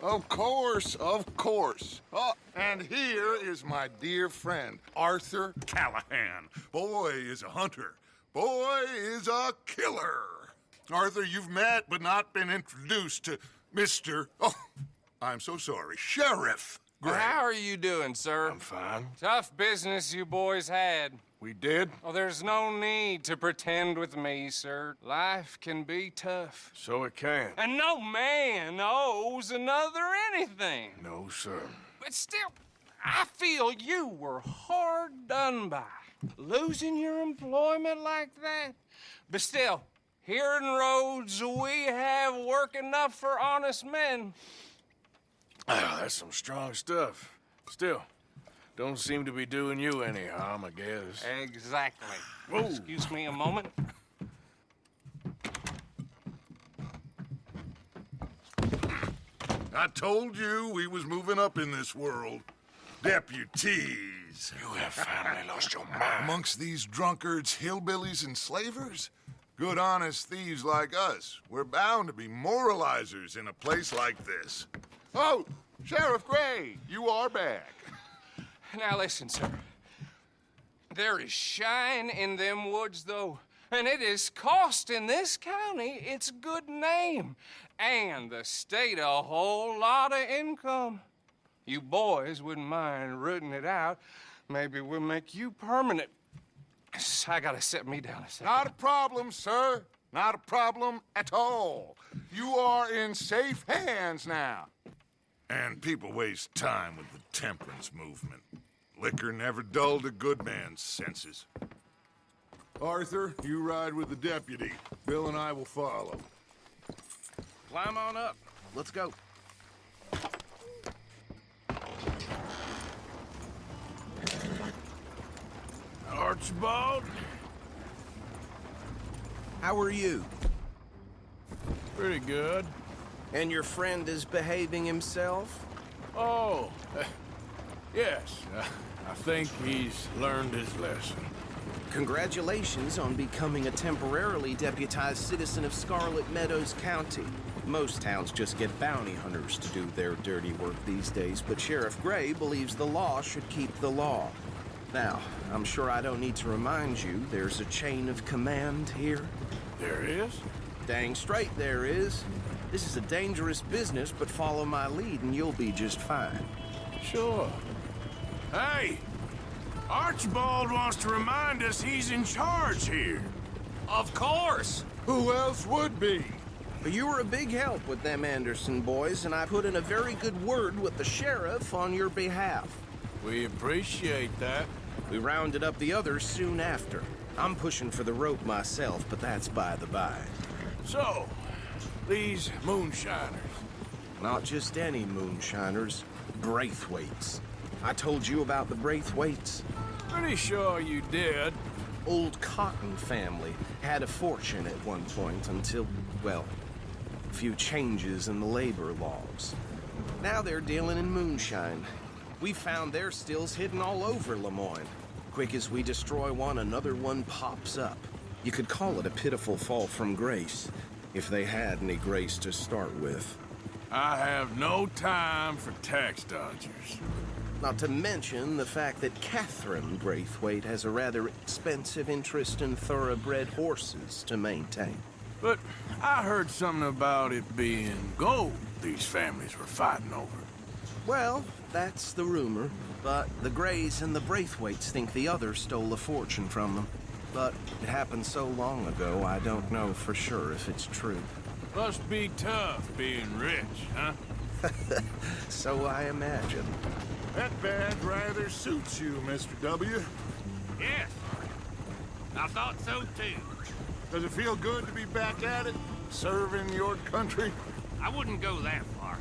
Of course, of course. Oh, and here is my dear friend, Arthur Callahan. Boy is a hunter. Boy is a killer. Arthur, you've met but not been introduced to Mr. Oh, I'm so sorry, Sheriff Gray. How are you doing, sir? I'm fine. Tough business you boys had. We did? Oh, there's no need to pretend with me, sir. Life can be tough. So it can. And no man owes another anything. No, sir. But still, I feel you were hard done by. Losing your employment like that. But still, here in Rhodes, we have work enough for honest men. Oh, that's some strong stuff. Still, don't seem to be doing you any harm, I guess. Exactly. Whoa. Excuse me a moment. I told you we was moving up in this world. Deputies. You have finally lost your mind. Amongst these drunkards, hillbillies, and slavers? Good, honest thieves like us. We're bound to be moralizers in a place like this. Oh, Sheriff Gray, you are back. Now listen, sir. There is shine in them woods, though, and it is costing this county its good name and the state a whole lot of income. You boys wouldn't mind rooting it out. Maybe we'll make you permanent. I gotta set me down a second. Not a problem, sir. Not a problem at all. You are in safe hands now. And people waste time with the temperance movement. Liquor never dulled a good man's senses. Arthur, you ride with the deputy. Bill and I will follow. Climb on up. Let's go. Archibald? How are you? Pretty good. And your friend is behaving himself? Oh, yes. I think he's learned his lesson. Congratulations on becoming a temporarily deputized citizen of Scarlet Meadows County. Most towns just get bounty hunters to do their dirty work these days, but Sheriff Gray believes the law should keep the law. Now, I'm sure I don't need to remind you there's a chain of command here. There is? Dang straight there is. This is a dangerous business, but follow my lead and you'll be just fine. Sure. Hey! Archibald wants to remind us he's in charge here. Of course! Who else would be? You were a big help with them Anderson boys, and I put in a very good word with the sheriff on your behalf. We appreciate that. We rounded up the others soon after. I'm pushing for the rope myself, but that's by the by. So, these moonshiners. Not just any moonshiners, Braithwaites. I told you about the Braithwaites. Pretty sure you did. Old Cotton family had a fortune at one point until, well, a few changes in the labor laws. Now they're dealing in moonshine. We found their stills hidden all over Lemoyne. Quick as we destroy one, another one pops up. You could call it a pitiful fall from grace, if they had any grace to start with. I have no time for tax dodgers. Not to mention the fact that Catherine Braithwaite has a rather expensive interest in thoroughbred horses to maintain. But I heard something about it being gold these families were fighting over. Well, that's the rumor. But the Grays and the Braithwaites think the others stole a fortune from them. But it happened so long ago, I don't know for sure if it's true. Must be tough being rich, huh? So I imagine. That badge rather suits you, Mr. W. Yes. I thought so, too. Does it feel good to be back at it? Serving your country? I wouldn't go that far.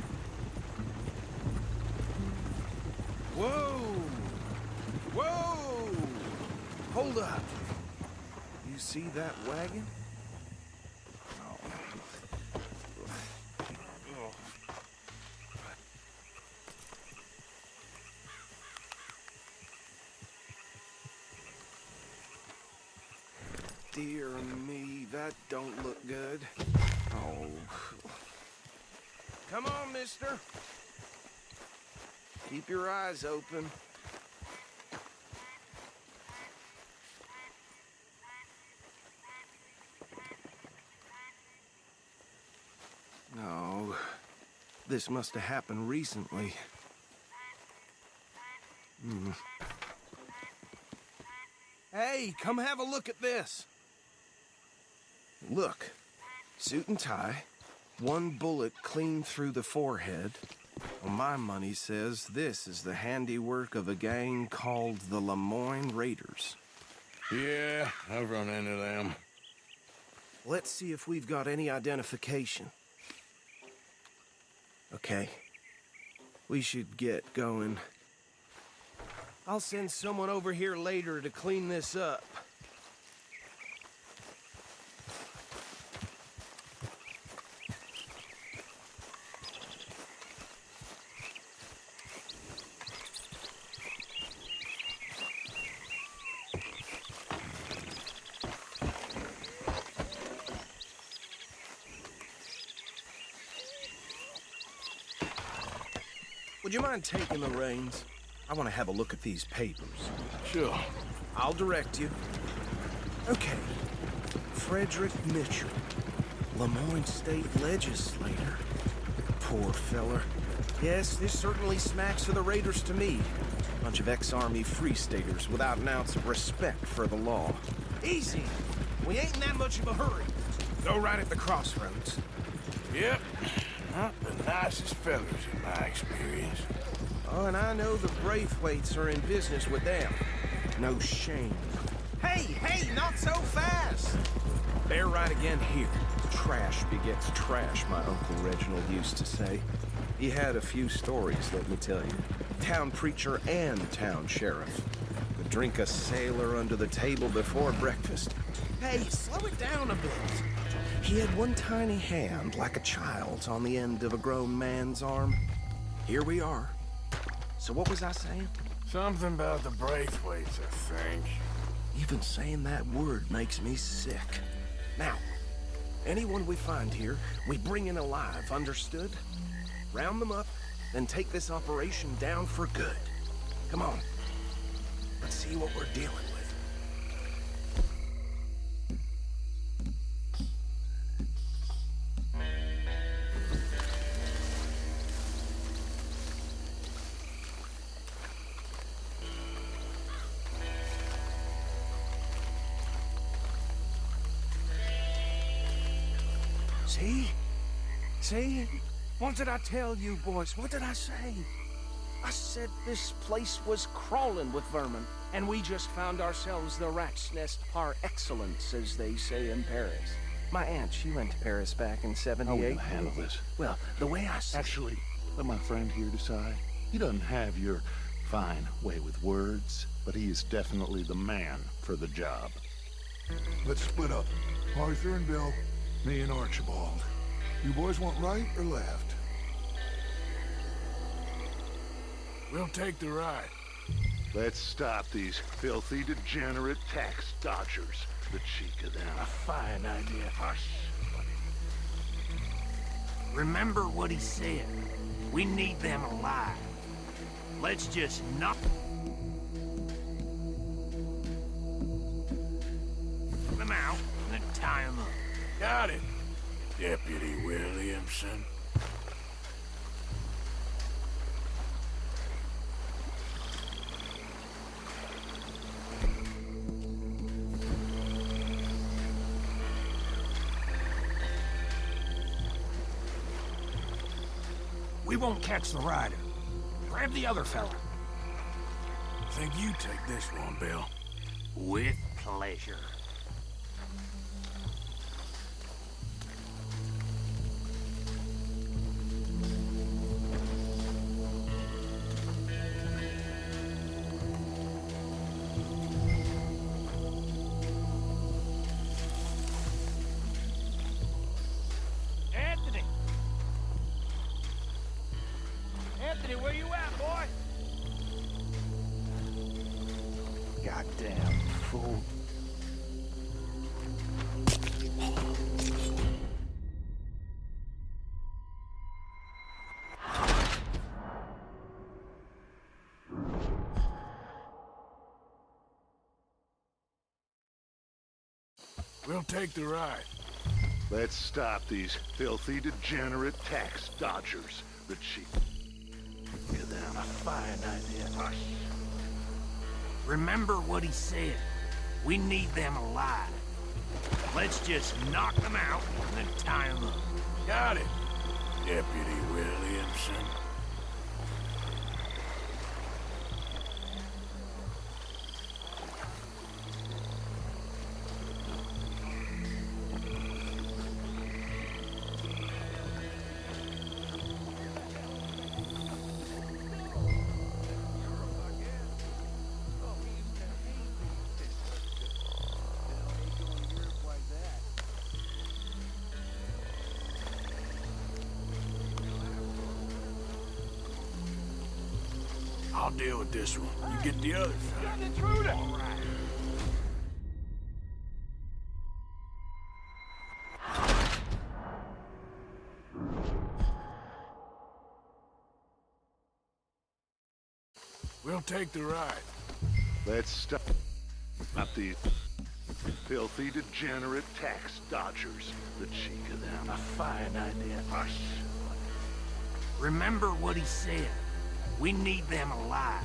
Whoa! Whoa! Hold up. You see that wagon? Dear me, that don't look good. Oh. Come on, mister. Keep your eyes open. No, this must have happened recently. Hey, come have a look at this. Look, suit and tie, one bullet clean through the forehead. Well, my money says this is the handiwork of a gang called the Lemoyne Raiders. Yeah, I've run into them. Let's see if we've got any identification. Okay. We should get going. I'll send someone over here later to clean this up. Would you mind taking the reins? I want to have a look at these papers. Sure. I'll direct you. Okay. Frederick Mitchell, Lemoyne State Legislator. Poor feller. Yes, this certainly smacks of the Raiders to me. Bunch of ex-Army Free Staters without an ounce of respect for the law. Easy. We ain't in that much of a hurry. Go right at the crossroads. Yep. Not the nicest fellas in my experience. Oh, and I know the Braithwaites are in business with them. No shame. Hey, not so fast! Bear right again here. Trash begets trash, my Uncle Reginald used to say. He had a few stories, let me tell you. Town preacher and town sheriff. Could drink a sailor under the table before breakfast. Hey, slow it down a bit. He had one tiny hand, like a child's, on the end of a grown man's arm. Here we are. So what was I saying? Something about the Braithwaites, I think. Even saying that word makes me sick. Now, anyone we find here, we bring in alive, understood? Round them up, then take this operation down for good. Come on. Let's see what we're dealing with. See? What did I tell you, boys? What did I say? I said this place was crawling with vermin, and we just found ourselves the rat's nest par excellence, as they say in Paris. My aunt, she went to Paris back in '78. How are we gonna handle this? Well, the way I see Actually, let my friend here decide. He doesn't have your fine way with words, but he is definitely the man for the job. Let's split up. Arthur and Bill, me and Archibald. You boys want right or left? We'll take the right. Let's stop these filthy, degenerate tax dodgers. The cheek of them. A fine idea. Hush. Remember what he said. We need them alive. Let's just knock them out and then tie them up. Got it, Deputy Williamson. We won't catch the rider. Grab the other fella. Think you take this one, Bill. With pleasure. Anthony! Anthony, where you at, boy? Goddamn fool. We'll take the ride. Let's stop these filthy, degenerate tax dodgers. The chief. Look at them. A fine idea. Hush. Remember what he said. We need them alive. Let's just knock them out and then tie them up. Got it, Deputy Williamson. I'll deal with this one. You get the other side. Intruder! All right. We'll take the ride. Let's stop these filthy, degenerate tax dodgers. The cheek of them. A fine idea. Hush. Remember what he said. We need them alive.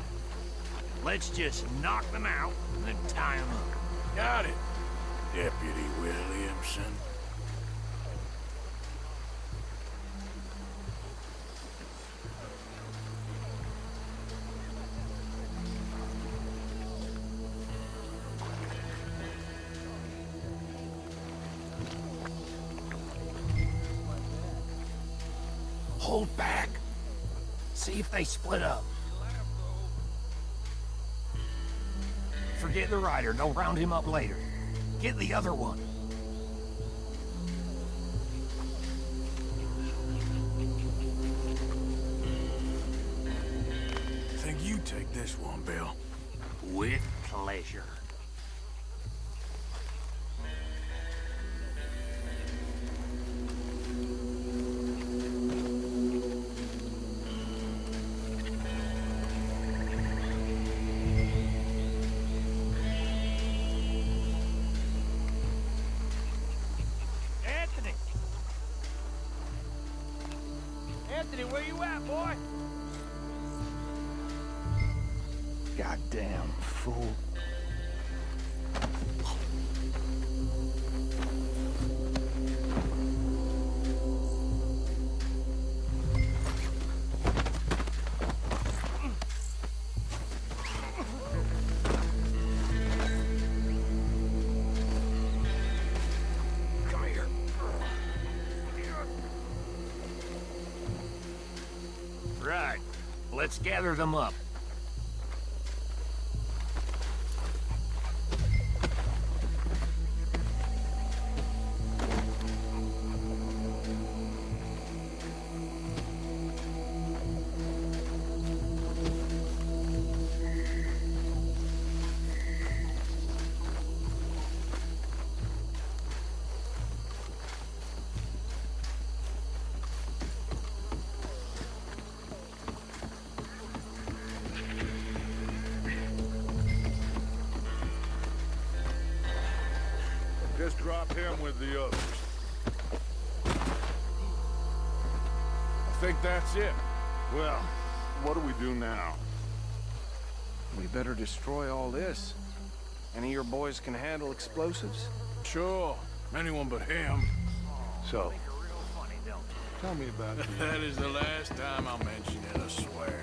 Let's just knock them out and then tie them up. Got it, Deputy Williamson. Hold back. See if they split up. Forget the rider. They'll round him up later. Get the other one. Think you take this one, Bill. With pleasure. Anthony, where you at, boy? Goddamn fool. Come here. Right. Let's gather them up. Just drop him with the others. I think that's it. Well, what do we do now? We better destroy all this. Any of your boys can handle explosives? Sure. Anyone but him. So, tell me about it. That is the last time I'll mention it, I swear.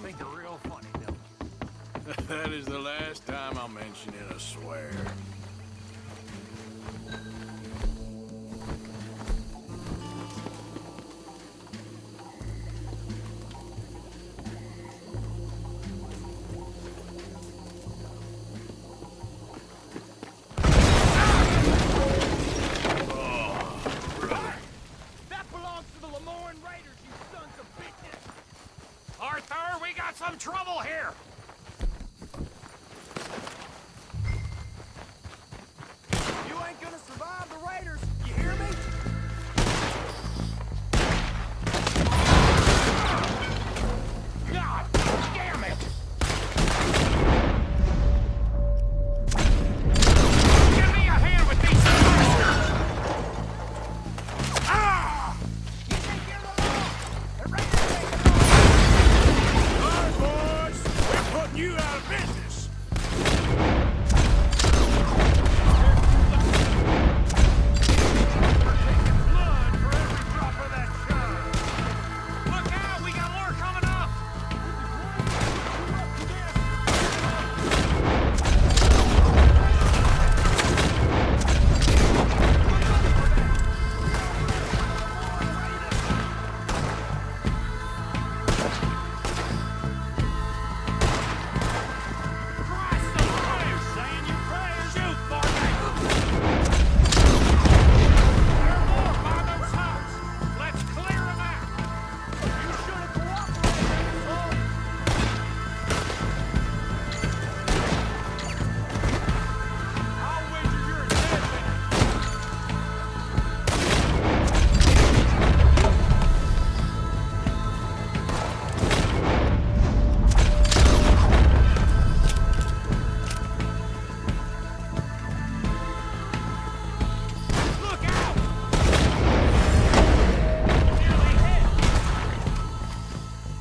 Think they're real funny, don't That is the last time I'll mention it, I swear. outlawing raiders, you sons of bitches! Arthur, we got some trouble here! You ain't gonna survive the raiders, you hear me? God damn it! Give me a hand with these bastards! Ah! You think you're the law? The raiders take it all! All right, boys, we're putting you out of business. We're taking blood for every drop of that shine. Look out, we got more coming up. Christ alive, saying your prayers. Shoot, Barney. There are more by those huts. Let's clear them out. You should have cooperated, asshole! I'll wager you're a dead man. Look out! Nearly hit.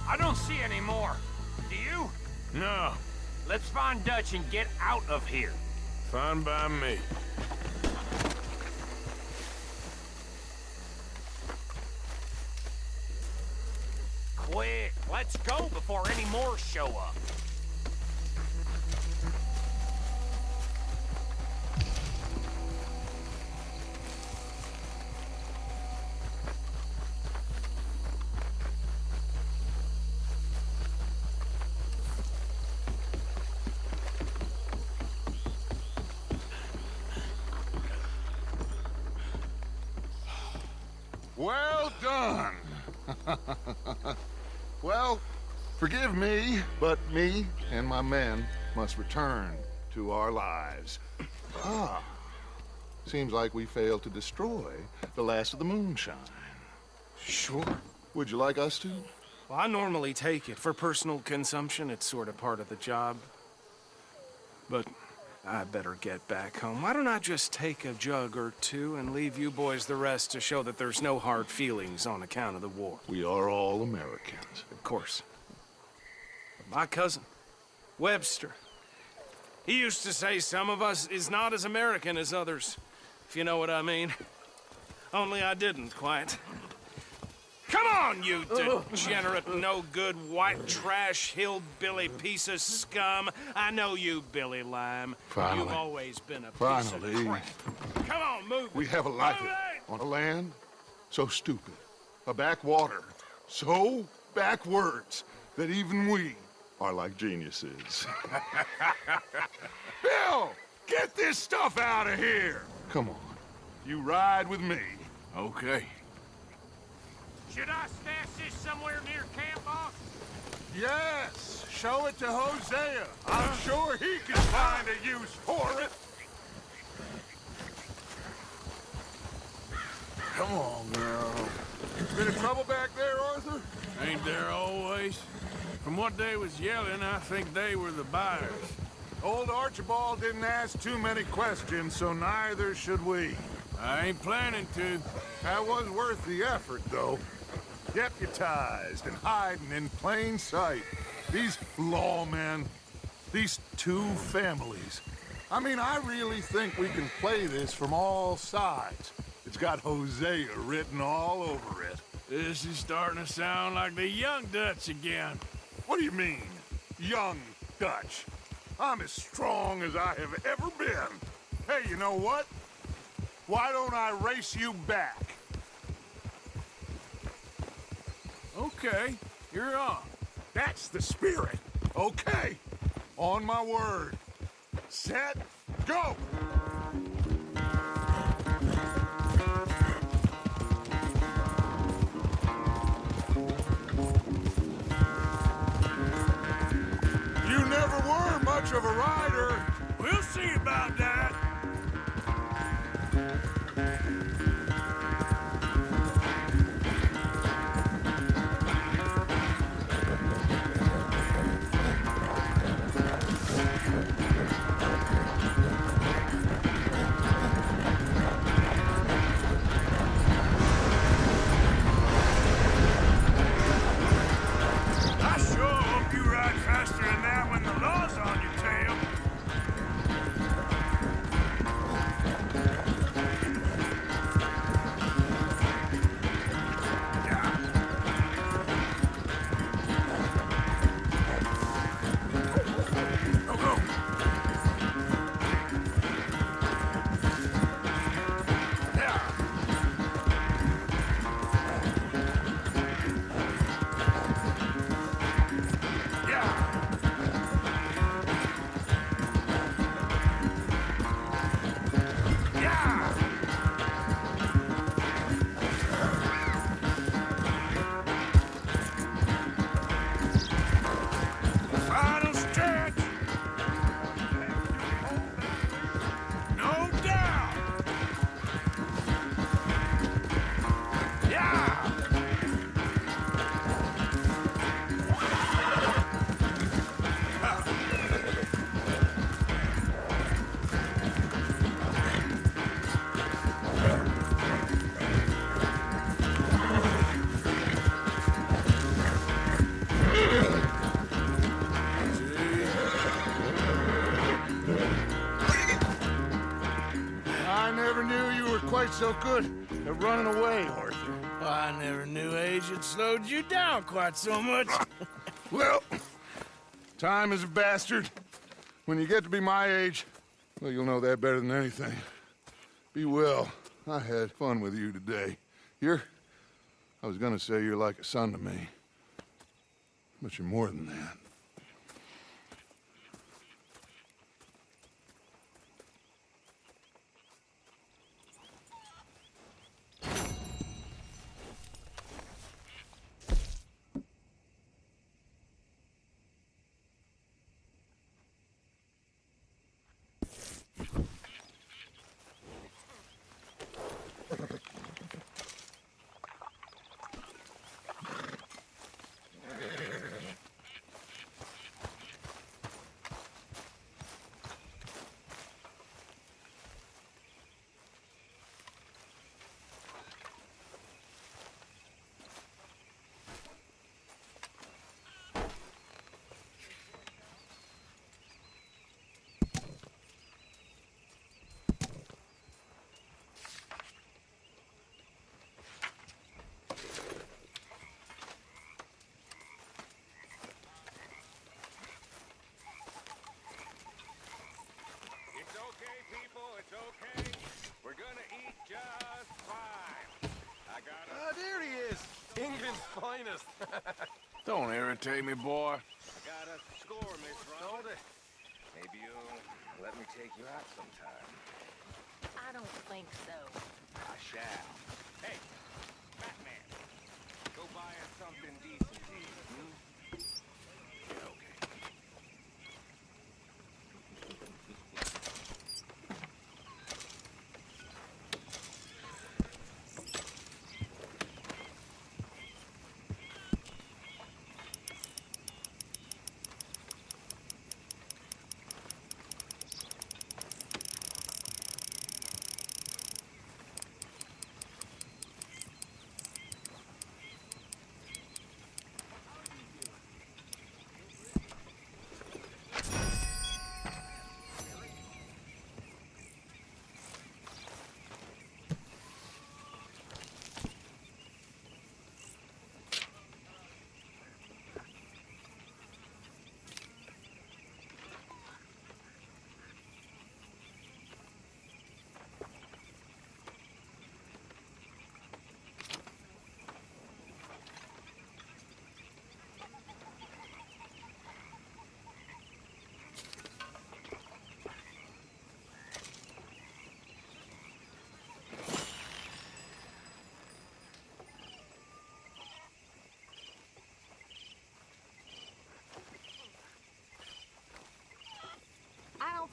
I don't see any more. Do you? No, Let's find Dutch and get out of here. fine by me. Quick, let's go before any more show up. Well done. Well, forgive me, but me and my men must return to our lives. Ah, seems like we failed to destroy the last of the moonshine. Sure. Would you like us to? Well, I normally take it. For personal consumption, it's sort of part of the job. But I better get back home. Why don't I just take a jug or two and leave you boys the rest to show that there's no hard feelings on account of the war? We are all Americans. Of course. But my cousin, Webster, he used to say some of us is not as American as others, if you know what I mean. Only I didn't quite. Come on, you degenerate, no-good, white trash, hillbilly piece of scum. I know you, Billy Lime. Finally. You've always been a piece Finally. of crap. Come on, move We it. have a life Move it! on a land so stupid, a backwater so backwards that even we are like geniuses. Bill, get this stuff out of here! Come on, you ride with me. Okay. Should I stash this somewhere near camp, boss? Yes, show it to Hosea. I'm sure he can find a use for it. Come on, girl. Bit of trouble back there, Arthur? Ain't there always? From what they was yelling, I think they were the buyers. Old Archibald didn't ask too many questions, so neither should we. I ain't planning to. That was worth the effort, though. Deputized and hiding in plain sight. These lawmen, these two families. I mean, I really think we can play this from all sides. It's got Hosea written all over it. This is starting to sound like the young Dutch again. What do you mean, young Dutch? I'm as strong as I have ever been. Hey, you know what? Why don't I race you back? Okay, you're on. That's the spirit. Okay. On my word. Set, go! much of a rider. We'll see about that. I sure hope you ride faster than that when the law's on your tail. Go, go. Yeah. Yeah. Yeah. Final stretch. No doubt. Yeah. I never knew you were quite so good at running away, Arthur. I never knew age had slowed you down quite so much. Well, time is a bastard. When you get to be my age, well, you'll know that better than anything. Be well. I had fun with you today. I was gonna say you're like a son to me. But you're more than that. It's okay, people, it's okay. We're gonna eat just fine. I got a... There he is. England's finest. Don't irritate me, boy. got a score, Miss Ron. Maybe you'll let me take you out sometime. I don't think so. I shall. Hey, Batman, go buy us something decent to eat, Yeah, okay.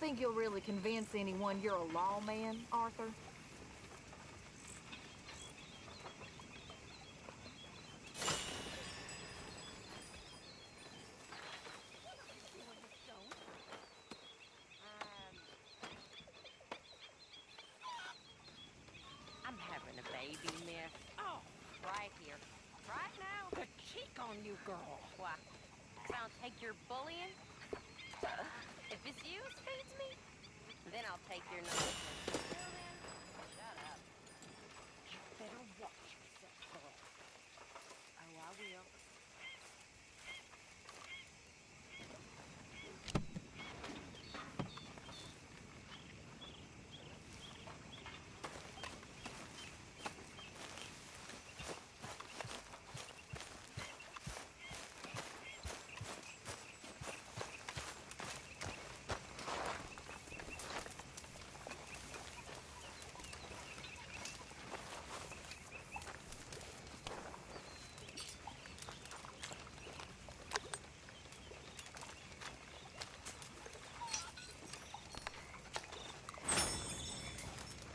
think you'll really convince anyone you're a lawman, Arthur? I'm having a baby, miss. Oh, right here. Right now. The cheek on you, girl. Why? I'll take your bullying. If it's you who feeds me, then I'll take your nonsense. Till then, shut up. You better watch yourself, girl. Oh, I will.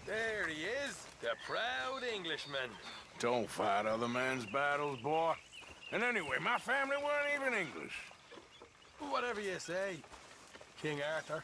There he is, the proud Englishman. Don't fight other men's battles, boy. And anyway, my family weren't even English. Whatever you say, King Arthur.